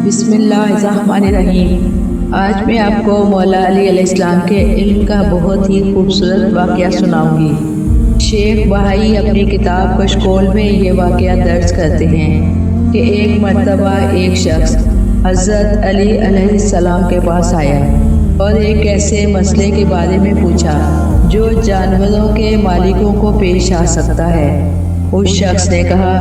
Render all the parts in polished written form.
बिस्मिल्लाहिर्रहमानिर्रहीम। आज मैं आपको मौला अली अलैहिस्सलाम के इल्म का बहुत ही खूबसूरत वाक़या सुनाऊंगी। शेख बहाई अपनी किताब कशकोल में ये वाक़या दर्ज करते हैं कि एक मर्तबा एक शख्स हज़रत अली अलैहिस्सलाम के पास आया और एक ऐसे मसले के बारे में पूछा जो जानवरों के मालिकों को पेश आ सकता है। उस शख्स ने कहा,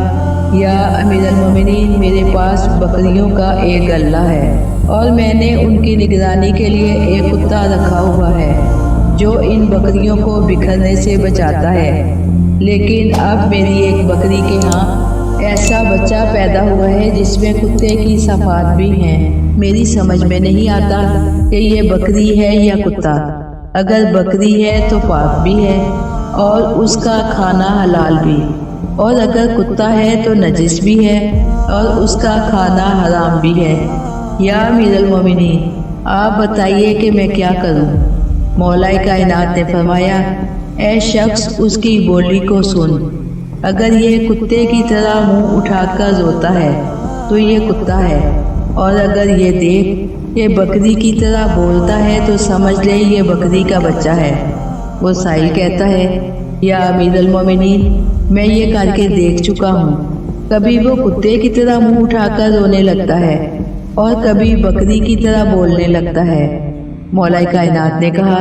या अमीरुल मोमिनीन, मेरे पास बकरियों का एक गल्ला है और मैंने उनकी निगरानी के लिए एक कुत्ता रखा हुआ है जो इन बकरियों को बिखरने से बचाता है। लेकिन अब मेरी एक बकरी के यहाँ ऐसा बच्चा पैदा हुआ है जिसमें कुत्ते की सफात भी हैं। मेरी समझ में नहीं आता कि ये बकरी है या कुत्ता। अगर बकरी है तो पाक भी है और उसका खाना हलाल भी, और अगर कुत्ता है तो नजिस भी है और उसका खाना हराम भी है। या अमीरुल मोमिनीन, आप बताइए कि मैं क्या करूं? मौलाए कायनात ने फरमाया, ऐ शख्स, उसकी बोली को सुन। अगर ये कुत्ते की तरह मुंह उठाकर रोता है तो ये कुत्ता है, और अगर ये देख ये बकरी की तरह बोलता है तो समझ ले ये बकरी का बच्चा है। वो साहिल कहता है, या अमीरुल मोमिनीन, मैं ये करके देख चुका हूँ। कभी वो कुत्ते की तरह मुंह उठाकर रोने लगता है और कभी बकरी की तरह बोलने लगता है। मौलाए कायनात ने कहा,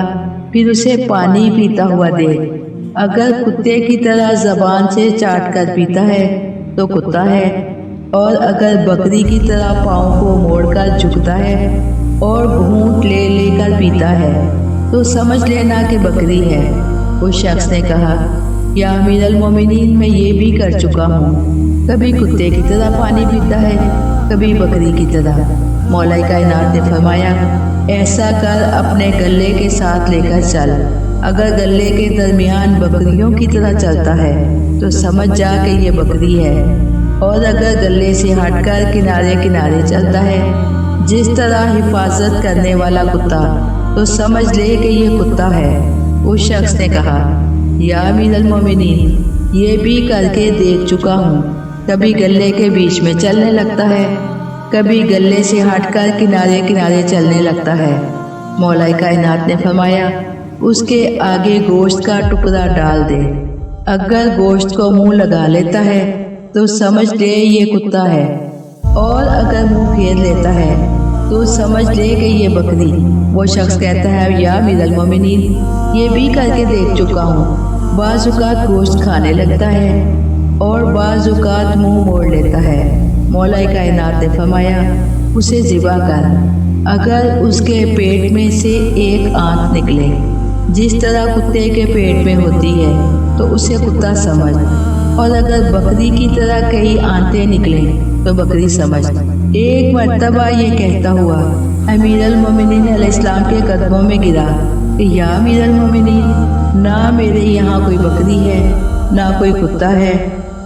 फिर उसे पानी पीता हुआ देख। अगर कुत्ते की तरह जबान से चाट कर पीता है तो कुत्ता है, और अगर बकरी की तरह पाँव को मोड़कर झुकता है और घूंट ले लेकर पीता है तो समझ लेना कि बकरी है। उस शख्स ने कहा, या अमीरुल मोमिनीन, मैं ये भी कर चुका हूँ। कभी कुत्ते की तरह पानी पीता है, कभी बकरी की तरह। मौलाए कायनात ने फरमाया, ऐसा कर, अपने गले के साथ लेकर चल। अगर गले के दरमियान बकरियों की तरह चलता है तो समझ जा कि ये बकरी है, और अगर गले से हटकर किनारे किनारे चलता है जिस तरह हिफाजत करने वाला कुत्ता, तो समझ ले कि ये कुत्ता है। उस शख्स ने कहा, या अमीरुल मोमिनीन, ये भी करके देख चुका हूँ। कभी गले के बीच में चलने लगता है, कभी गले से हटकर किनारे किनारे चलने लगता है। मौलाए कायनात ने फरमाया, उसके आगे गोश्त का टुकड़ा डाल दे। अगर गोश्त को मुंह लगा लेता है तो समझ ले ये कुत्ता है, और अगर मुंह फेर लेता है तो समझ ले कि ये बकरी। वो शख्स कहता है, या अमीरुल मोमिनीन, ये भी करके देख चुका हूँ। बाज़ औक़ात गोश्त खाने लगता है और बाज़ औक़ात मुंह मोड़ लेता है। मौलाए कायनात ने फरमाया, उसे ज़िबा कर। अगर उसके पेट में से एक आंत निकले जिस तरह कुत्ते के पेट में होती है तो उसे कुत्ता समझ, और अगर बकरी की तरह कई आंतें निकलें तो बकरी समझ। एक मर्तबा ये कहता हुआ अमीरुल मोमिनीन अलैहिस्सलाम के कदमों में गिरा कि, या अमीरुल मोमिनीन, ना मेरे यहाँ कोई बकरी है, ना कोई कुत्ता है,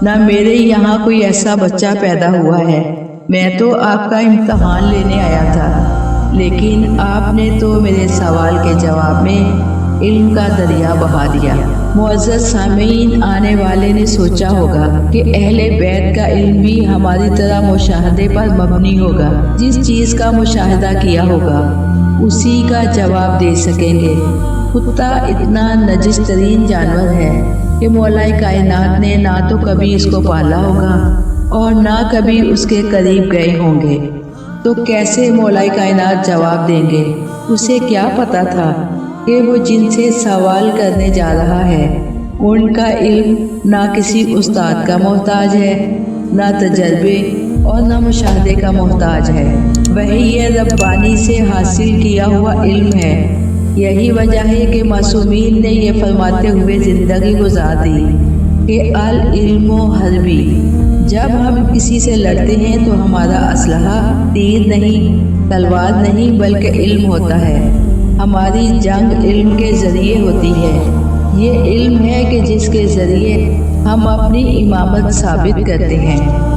ना मेरे यहाँ कोई ऐसा बच्चा पैदा हुआ है। मैं तो आपका इम्तहान लेने आया था, लेकिन आपने तो मेरे सवाल के जवाब में इल्म का दरिया बहा दिया। मुअज़्ज़ज़ सामीन, आने वाले ने सोचा होगा कि अहले बैत का इल्म भी हमारी तरह मुशाहदे पर मबनी होगा। जिस चीज़ का मुशाहदा किया होगा उसी का जवाब दे सकेंगे। कुत्ता इतना नजिस तरीन जानवर है कि मौलाए कायनात ने ना तो कभी इसको पाला होगा और ना कभी उसके करीब गए होंगे, तो कैसे मौलाए कायनात जवाब देंगे? उसे क्या पता था कि वो जिनसे सवाल करने जा रहा है उनका इल्म ना किसी उस्ताद का मोहताज है, ना तजर्बे और ना मुशाहदे का मोहताज है। वही ये रब्बानी से हासिल किया हुआ इल्म है। यही वजह है कि मासूमीन ने ये फरमाते हुए ज़िंदगी गुजार दी कि अल इल्मो हर्बी। जब हम किसी से लड़ते हैं तो हमारा असलहा तीर नहीं, तलवार नहीं, बल्कि इल्म होता है। हमारी जंग इल्म के ज़रिए होती है। ये इल्म है कि जिसके ज़रिए हम अपनी इमामत साबित करते हैं।